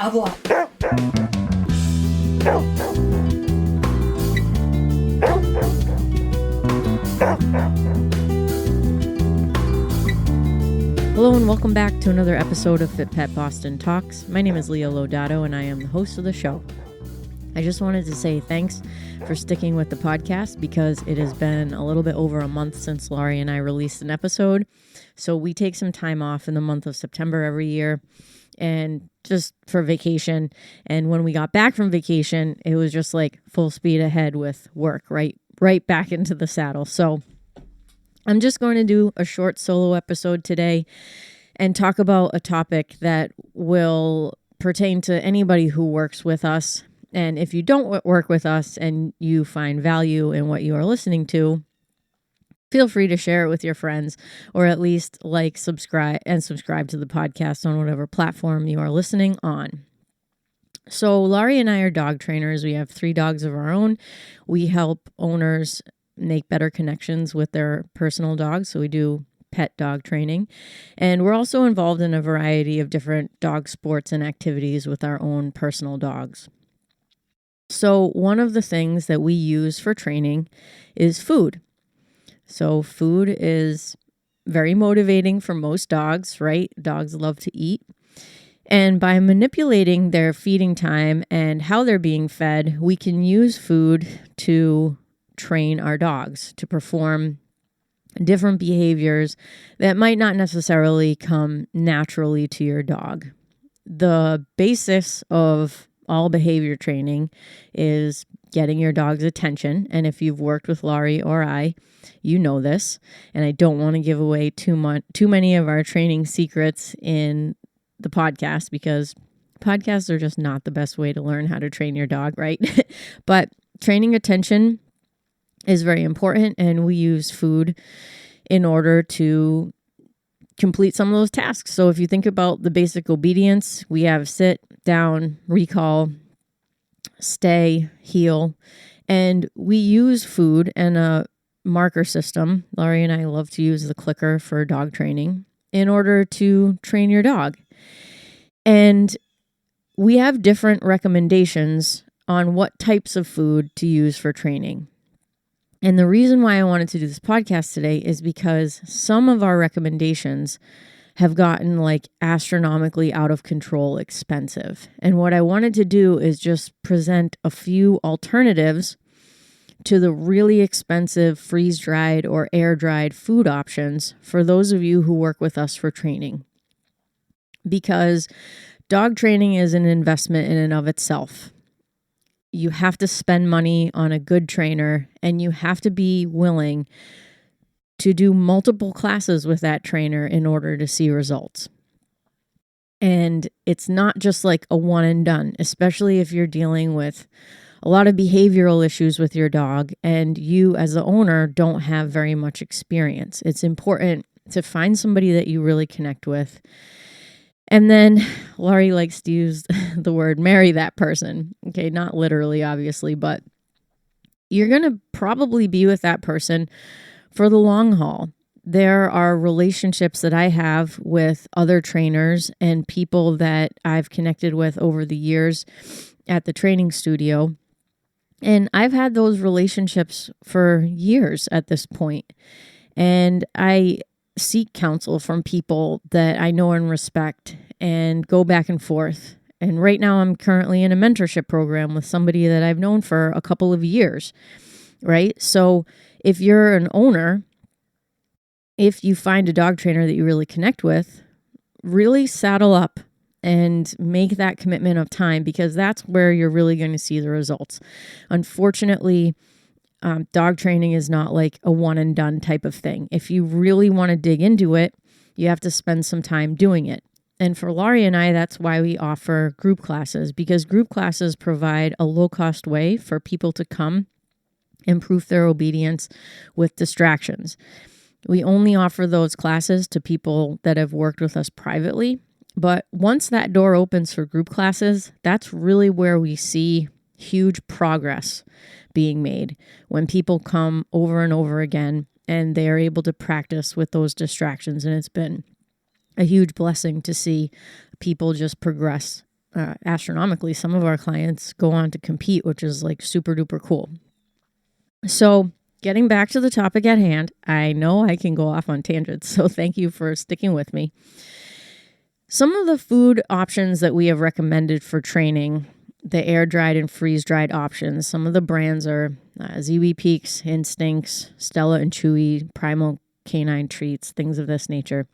Avoir. Hello and welcome back to another episode of FitPet Boston Talks. My name is Leo Lodato and I am the host of the show. I just wanted to say thanks for sticking with the podcast because it has been a little bit over a month since Laurie and I released an episode. So we take some time off in the month of September every year and just for vacation. And when we got back from vacation, it was just like full speed ahead with work, right back into the saddle. So I'm just going to do a short solo episode today and talk about a topic that will pertain to anybody who works with us. And if you don't work with us and you find value in what you are listening to, feel free to share it with your friends or at least subscribe to the podcast on whatever platform you are listening on. So Laurie and I are dog trainers. We have 3 dogs of our own. We help owners make better connections with their personal dogs. So we do pet dog training. And we're also involved in a variety of different dog sports and activities with our own personal dogs. So one of the things that we use for training is food. So food is very motivating for most dogs, right? Dogs love to eat. And by manipulating their feeding time and how they're being fed, we can use food to train our dogs to perform different behaviors that might not necessarily come naturally to your dog. The basis of all behavior training is getting your dog's attention. And if you've worked with Laurie or I, you know this. And I don't want to give away too many of our training secrets in the podcast because podcasts are just not the best way to learn how to train your dog, right? But training attention is very important. And we use food in order to complete some of those tasks. So if you think about the basic obedience, we have sit, down, recall, stay, heel, and we use food and a marker system. Laurie and I love to use the clicker for dog training in order to train your dog. And we have different recommendations on what types of food to use for training. And the reason why I wanted to do this podcast today is because some of our recommendations have gotten astronomically out of control expensive. And what I wanted to do is just present a few alternatives to the really expensive freeze-dried or air-dried food options for those of you who work with us for training. Because dog training is an investment in and of itself. You have to spend money on a good trainer and you have to be willing to do multiple classes with that trainer in order to see results. And it's not just like a one and done, especially if you're dealing with a lot of behavioral issues with your dog and you as the owner don't have very much experience. It's important to find somebody that you really connect with. And then Laurie likes to use the word marry that person. Okay, not literally, obviously, but you're going to probably be with that person for the long haul. There are relationships that I have with other trainers and people that I've connected with over the years at the training studio. And I've had those relationships for years at this point. And I seek counsel from people that I know and respect and go back and forth. And right now I'm currently in a mentorship program with somebody that I've known for a couple of years, right? So if you're an owner, if you find a dog trainer that you really connect with, really saddle up and make that commitment of time because that's where you're really going to see the results. Unfortunately, dog training is not like a one and done type of thing. If you really want to dig into it, you have to spend some time doing it. And for Laurie and I, that's why we offer group classes, because group classes provide a low-cost way for people to come improve their obedience with distractions. We only offer those classes to people that have worked with us privately. But once that door opens for group classes, that's really where we see huge progress being made when people come over and over again and they are able to practice with those distractions. And it's been a huge blessing to see people just progress astronomically. Some of our clients go on to compete, which is like super duper cool. So getting back to the topic at hand, I know I can go off on tangents, so thank you for sticking with me. Some of the food options that we have recommended for training, the air-dried and freeze-dried options, some of the brands are Ziwi Peaks, Instincts, Stella and Chewy, Primal Canine Treats, things of this nature,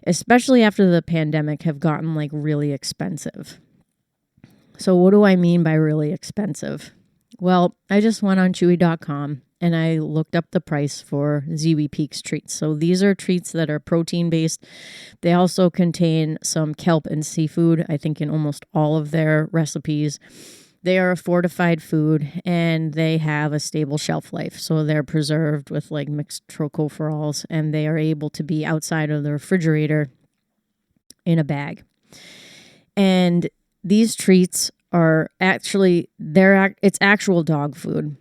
especially after the pandemic, have gotten like really expensive. So what do I mean by really expensive? Well, I just went on chewy.com and I looked up the price for Ziwi Peaks treats. So these are treats that are protein-based. They also contain some kelp and seafood, I think in almost all of their recipes. They are a fortified food and they have a stable shelf life. So they're preserved with like mixed tocopherols and they are able to be outside of the refrigerator in a bag. And these treats are actually, it's actual dog food,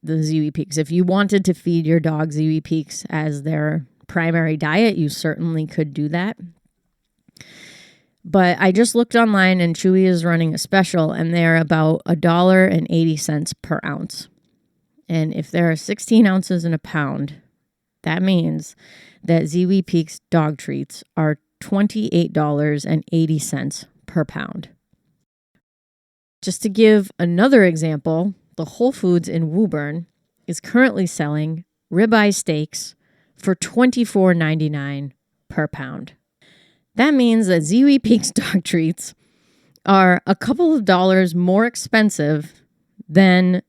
the Ziwi Peaks. If you wanted to feed your dog Ziwi Peaks as their primary diet, you certainly could do that. But I just looked online and Chewy is running a special and they're about $1.80 per ounce. And if there are 16 ounces in a pound, that means that Ziwi Peaks dog treats are $28.80 per pound. Just to give another example, the Whole Foods in Woburn is currently selling ribeye steaks for $24.99 per pound. That means that Ziwi Peaks dog treats are a couple of dollars more expensive than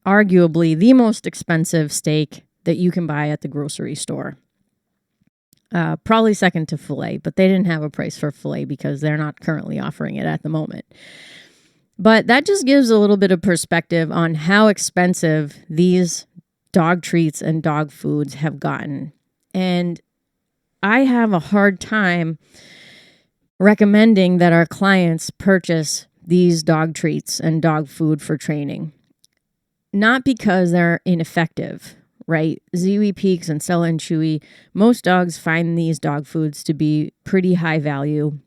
arguably the most expensive steak that you can buy at the grocery store. Probably second to filet, but they didn't have a price for filet because they're not currently offering it at the moment. But that just gives a little bit of perspective on how expensive these dog treats and dog foods have gotten. And I have a hard time recommending that our clients purchase these dog treats and dog food for training. Not because they're ineffective, right? Ziwi Peaks and Stella and Chewy, most dogs find these dog foods to be pretty high value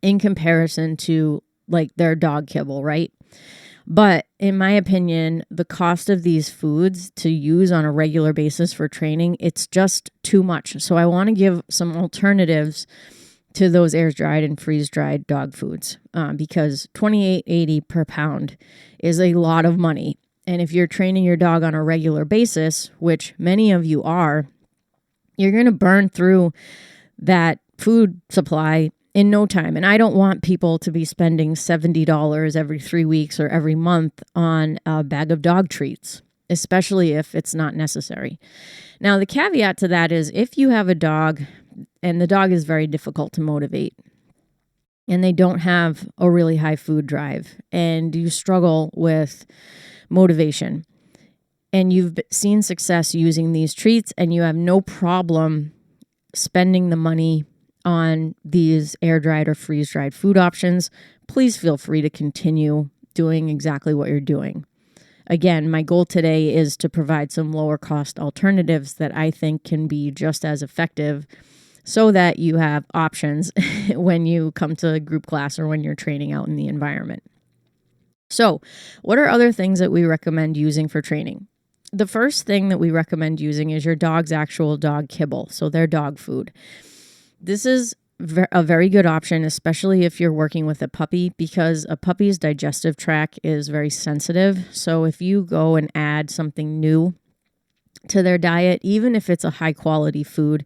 in comparison to like their dog kibble, right? But in my opinion, the cost of these foods to use on a regular basis for training, it's just too much. So I want to give some alternatives to those air-dried and freeze-dried dog foods because $28.80 per pound is a lot of money. And if you're training your dog on a regular basis, which many of you are, you're going to burn through that food supply in no time. And I don't want people to be spending $70 every 3 weeks or every month on a bag of dog treats, especially if it's not necessary. Now, the caveat to that is if you have a dog and the dog is very difficult to motivate and they don't have a really high food drive and you struggle with motivation and you've seen success using these treats and you have no problem spending the money on these air-dried or freeze-dried food options, please feel free to continue doing exactly what you're doing. Again, my goal today is to provide some lower cost alternatives that I think can be just as effective so that you have options when you come to group class or when you're training out in the environment. So, what are other things that we recommend using for training? The first thing that we recommend using is your dog's actual dog kibble, so their dog food. This is a very good option, especially if you're working with a puppy, because a puppy's digestive tract is very sensitive. So if you go and add something new to their diet, even if it's a high quality food,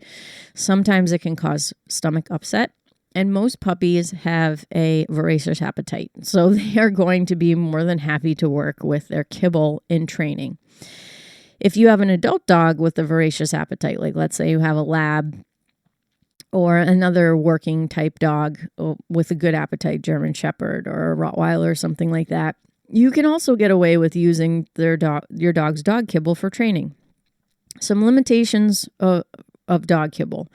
sometimes it can cause stomach upset. And most puppies have a voracious appetite. So they are going to be more than happy to work with their kibble in training. If you have an adult dog with a voracious appetite, like let's say you have a lab or another working type dog with a good appetite, German Shepherd or a Rottweiler or something like that, you can also get away with using your dog's dog kibble for training. Some limitations of dog kibble.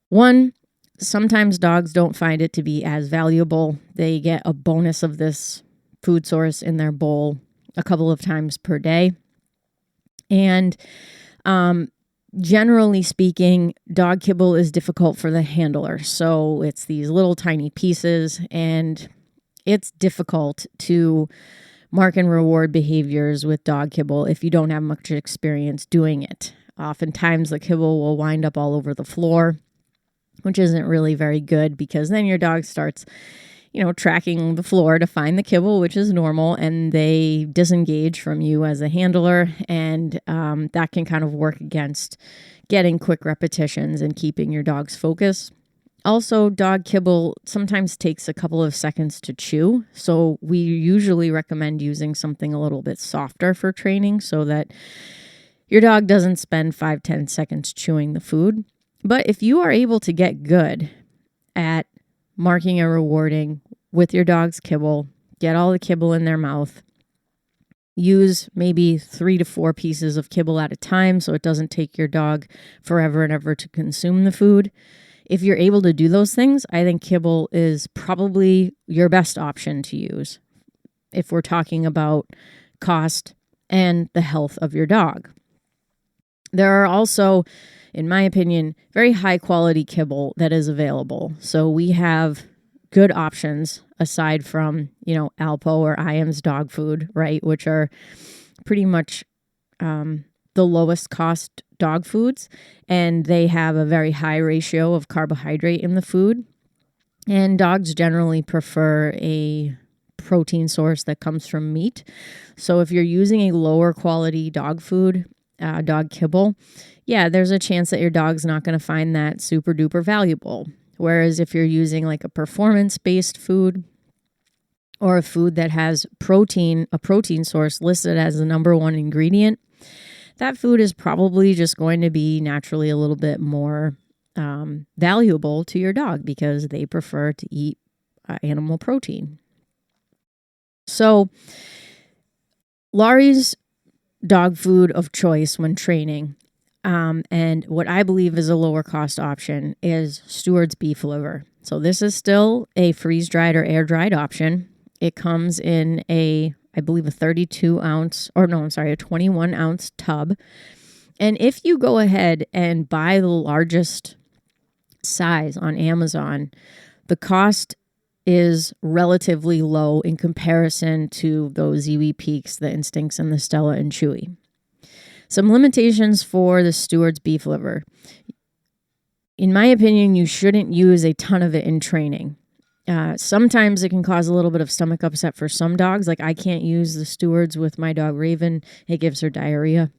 One, sometimes dogs don't find it to be as valuable. They get a bonus of this food source in their bowl a couple of times per day. And generally speaking, dog kibble is difficult for the handler. So it's these little tiny pieces and It's difficult to mark and reward behaviors with dog kibble if you don't have much experience doing it. Oftentimes the kibble will wind up all over the floor, which isn't really very good because then your dog starts, tracking the floor to find the kibble, which is normal, and they disengage from you as a handler, and that can kind of work against getting quick repetitions and keeping your dog's focus. Also, dog kibble sometimes takes a couple of seconds to chew, so we usually recommend using something a little bit softer for training so that your dog doesn't spend 5-10 seconds chewing the food. But if you are able to get good at marking and rewarding with your dog's kibble, get all the kibble in their mouth, use maybe 3 to 4 pieces of kibble at a time so it doesn't take your dog forever and ever to consume the food. If you're able to do those things, I think kibble is probably your best option to use if we're talking about cost and the health of your dog. There are also, in my opinion, very high quality kibble that is available. So we have good options aside from, Alpo or IAM's dog food, right? Which are pretty much the lowest cost dog foods, and they have a very high ratio of carbohydrate in the food. And dogs generally prefer a protein source that comes from meat. So if you're using a lower quality dog food, dog kibble, there's a chance that your dog's not going to find that super duper valuable. Whereas if you're using like a performance-based food or a food that has a protein source listed as the number one ingredient, that food is probably just going to be naturally a little bit more valuable to your dog because they prefer to eat animal protein. So Laurie's dog food of choice when training, and what I believe is a lower cost option, is Stewart's beef liver. So this is still a freeze-dried or air-dried option. It comes in a 21 ounce tub. And if you go ahead and buy the largest size on Amazon, the cost is relatively low in comparison to those Ziwi Peaks, the Instincts, and the Stella and Chewy. Some limitations for the Stewart's beef liver. In my opinion, you shouldn't use a ton of it in training. Sometimes it can cause a little bit of stomach upset for some dogs. Like I can't use the Stewart's with my dog Raven. It gives her diarrhea.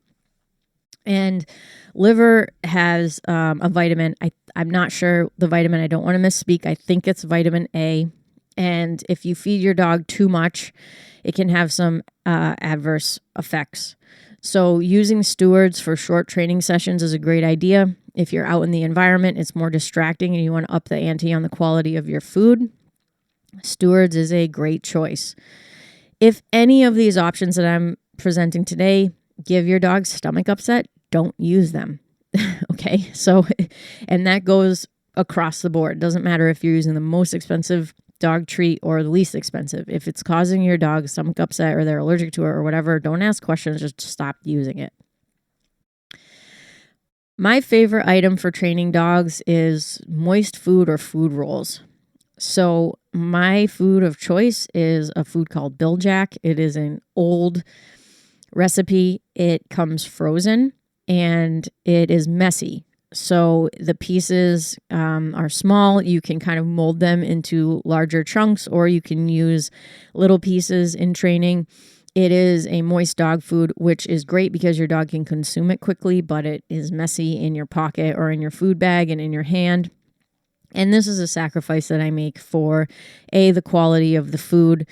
And liver has a vitamin. I'm not sure the vitamin. I don't want to misspeak. I think it's vitamin A. And if you feed your dog too much, it can have some adverse effects. So using Stewart's for short training sessions is a great idea. If you're out in the environment, it's more distracting and you want to up the ante on the quality of your food, Stewart's is a great choice. If any of these options that I'm presenting today give your dog stomach upset, don't use them. Okay? So, and that goes across the board. It doesn't matter if you're using the most expensive dog treat or the least expensive. If it's causing your dog stomach upset or they're allergic to it or whatever, don't ask questions, just stop using it. My favorite item for training dogs is moist food or food rolls. So my food of choice is a food called Bill Jack. It is an old recipe. It comes frozen and it is messy. So the pieces are small. You can kind of mold them into larger chunks, or you can use little pieces in training. It is a moist dog food, which is great because your dog can consume it quickly, but it is messy in your pocket or in your food bag and in your hand. And this is a sacrifice that I make for the quality of the food,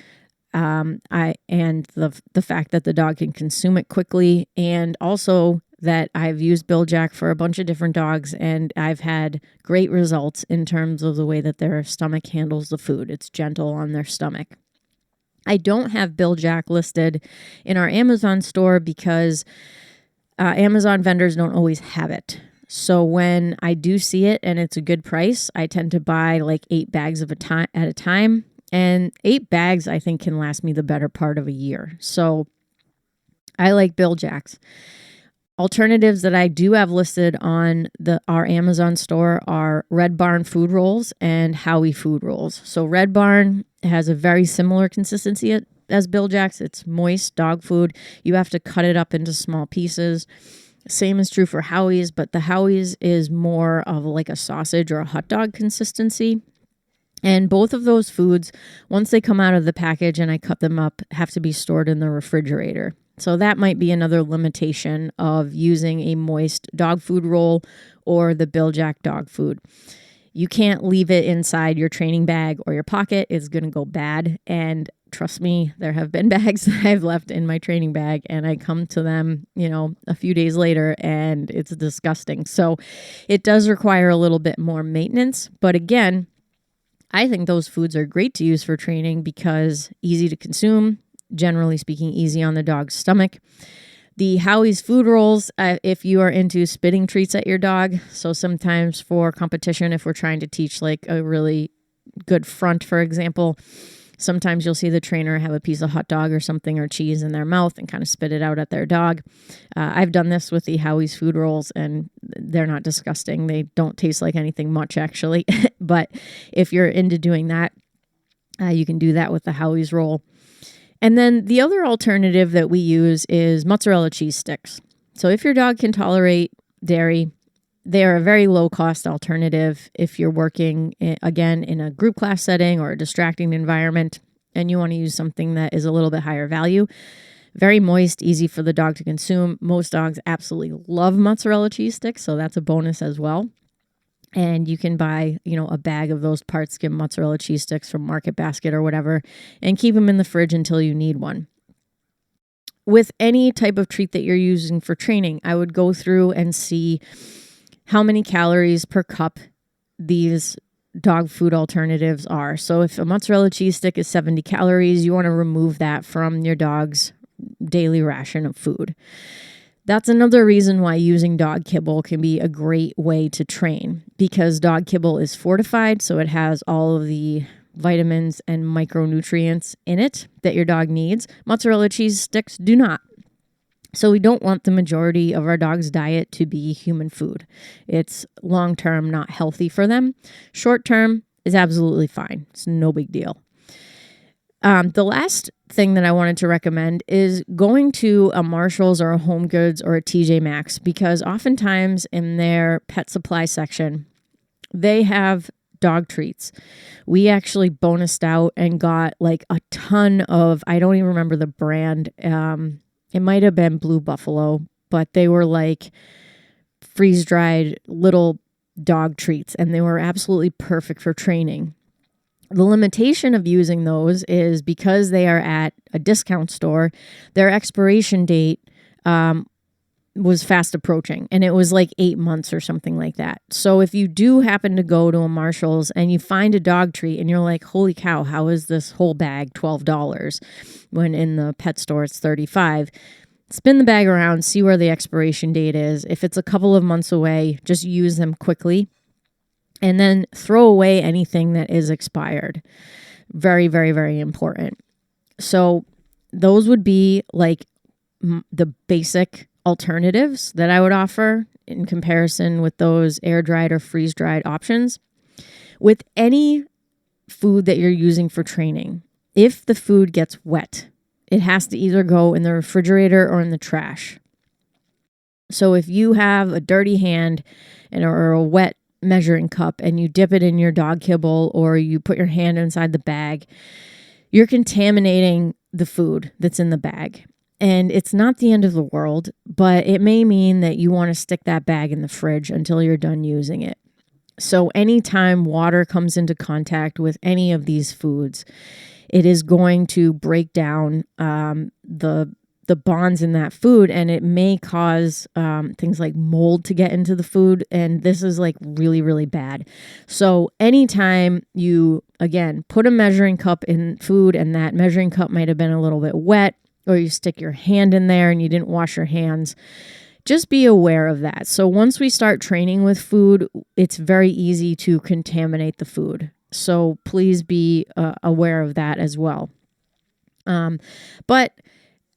and the fact that the dog can consume it quickly, and also that I've used Bill Jack for a bunch of different dogs, and I've had great results in terms of the way that their stomach handles the food. It's gentle on their stomach. I don't have Bill Jack listed in our Amazon store because Amazon vendors don't always have it. So when I do see it and it's a good price, I tend to buy like 8 bags at a time. And 8 bags, I think, can last me the better part of a year. So I like Bill Jacks. Alternatives that I do have listed on our Amazon store are Red Barn food rolls and Howie food rolls. So Red Barn It has a very similar consistency as Bill Jack's. It's moist dog food. You have to cut it up into small pieces. Same is true for Howie's, but the Howie's is more of like a sausage or a hot dog consistency. And both of those foods, once they come out of the package and I cut them up, have to be stored in the refrigerator. So that might be another limitation of using a moist dog food roll or the Bill Jack dog food. You can't leave it inside your training bag or your pocket. It's going to go bad. And trust me, there have been bags that I've left in my training bag and I come to them, a few days later and it's disgusting. So it does require a little bit more maintenance. But again, I think those foods are great to use for training because easy to consume, generally speaking, easy on the dog's stomach. The Howie's food rolls, if you are into spitting treats at your dog. So sometimes for competition, if we're trying to teach like a really good front, for example, sometimes you'll see the trainer have a piece of hot dog or something or cheese in their mouth and kind of spit it out at their dog. I've done this with the Howie's food rolls and they're not disgusting. They don't taste like anything much actually. But if you're into doing that, you can do that with the Howie's roll. And then the other alternative that we use is mozzarella cheese sticks. So if your dog can tolerate dairy, they are a very low-cost alternative if you're working, again, in a group class setting or a distracting environment, and you want to use something that is a little bit higher value. Very moist, easy for the dog to consume. Most dogs absolutely love mozzarella cheese sticks, so that's a bonus as well. And you can buy, a bag of those part skim mozzarella cheese sticks from Market Basket or whatever, and keep them in the fridge until you need one. With any type of treat that you're using for training, I would go through and see how many calories per cup these dog food alternatives are. So if a mozzarella cheese stick is 70 calories, you want to remove that from your dog's daily ration of food. That's another reason why using dog kibble can be a great way to train, because dog kibble is fortified, so it has all of the vitamins and micronutrients in it that your dog needs. Mozzarella cheese sticks do not. So we don't want the majority of our dog's diet to be human food. It's long-term not healthy for them. Short-term is absolutely fine. It's no big deal. The last thing that I wanted to recommend is going to a Marshall's or a Home Goods or a TJ Maxx, because oftentimes in their pet supply section, they have dog treats. We actually bonused out and got like a ton of, I don't even remember the brand. It might have been Blue Buffalo, but they were like freeze-dried little dog treats, and they were absolutely perfect for training. The limitation of using those is because they are at a discount store, their expiration date was fast approaching, and it was like 8 months or something like that. So if you do happen to go to a Marshall's and you find a dog treat and you're like, holy cow, how is this whole bag $12 when in the pet store it's $35? Spin the bag around, see where the expiration date is. If it's a couple of months away, just use them quickly. And then throw away anything that is expired. Very, very, very important. So those would be like the basic alternatives that I would offer in comparison with those air-dried or freeze-dried options. With any food that you're using for training, if the food gets wet, it has to either go in the refrigerator or in the trash. So if you have a dirty hand or a wet measuring cup and you dip it in your dog kibble or you put your hand inside the bag, you're contaminating the food that's in the bag. And it's not the end of the world, but it may mean that you want to stick that bag in the fridge until you're done using it. So anytime water comes into contact with any of these foods, it is going to break down the bonds in that food, and it may cause things like mold to get into the food, and this is like really, really bad. So anytime you, again, put a measuring cup in food and that measuring cup might have been a little bit wet, or you stick your hand in there and you didn't wash your hands, just be aware of that. So once we start training with food, it's very easy to contaminate the food. So please be aware of that as well. But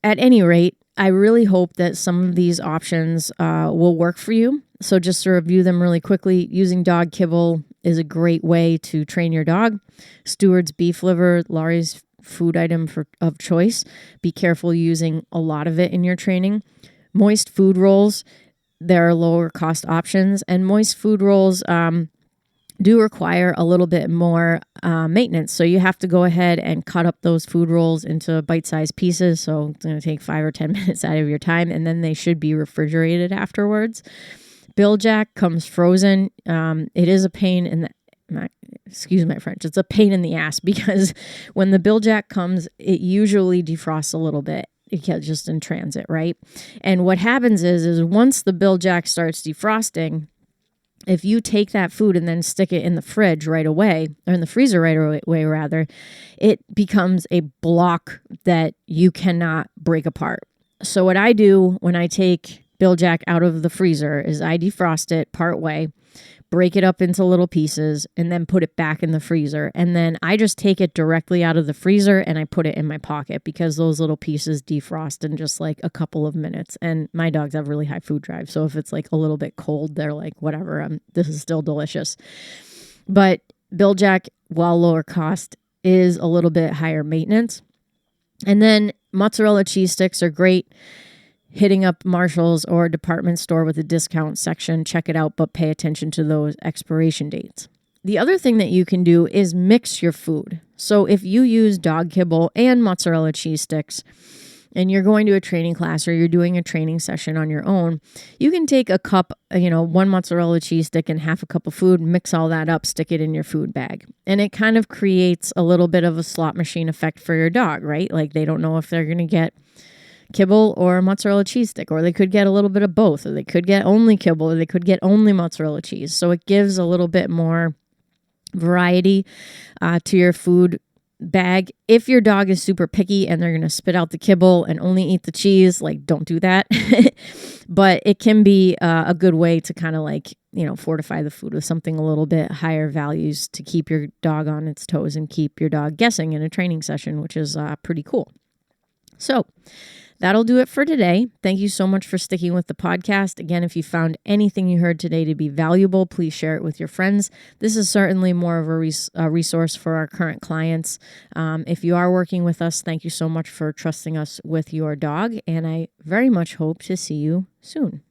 at any rate, I really hope that some of these options will work for you. So just to review them really quickly, using dog kibble is a great way to train your dog. Stewart's beef liver, Laurie's food item of choice. Be careful using a lot of it in your training. Moist food rolls, there are lower cost options, and moist food rolls do require a little bit more maintenance. So you have to go ahead and cut up those food rolls into bite-sized pieces. So it's going to take 5 or 10 minutes out of your time, and then they should be refrigerated afterwards. Biljack comes frozen. It is a pain in the excuse my French, it's a pain in the ass because when the Biljack comes, it usually defrosts a little bit. It gets just in transit, right? And what happens is once the Biljack starts defrosting, if you take that food and then stick it in the fridge right away, or in the freezer right away rather, it becomes a block that you cannot break apart. So what I do when I take Biljack out of the freezer is I defrost it part way, break it up into little pieces, and then put it back in the freezer. And then I just take it directly out of the freezer and I put it in my pocket because those little pieces defrost in just like a couple of minutes. And my dogs have really high food drive. So if it's like a little bit cold, they're like, whatever, this is still delicious. But Biljack, while lower cost, is a little bit higher maintenance. And then mozzarella cheese sticks are great. Hitting up Marshall's or a department store with a discount section, check it out, but pay attention to those expiration dates. The other thing that you can do is mix your food. So if you use dog kibble and mozzarella cheese sticks and you're going to a training class or you're doing a training session on your own, you can take a cup, 1 mozzarella cheese stick and half a cup of food, mix all that up, stick it in your food bag. And it kind of creates a little bit of a slot machine effect for your dog, right? Like they don't know if they're going to get kibble or mozzarella cheese stick, or they could get a little bit of both, or they could get only kibble, or they could get only mozzarella cheese. So it gives a little bit more variety to your food bag. If your dog is super picky and they're going to spit out the kibble and only eat the cheese, like don't do that. But it can be a good way to kind of like, fortify the food with something a little bit higher values to keep your dog on its toes and keep your dog guessing in a training session, which is pretty cool. So that'll do it for today. Thank you so much for sticking with the podcast. Again, if you found anything you heard today to be valuable, please share it with your friends. This is certainly more of a resource for our current clients. If you are working with us, thank you so much for trusting us with your dog, and I very much hope to see you soon.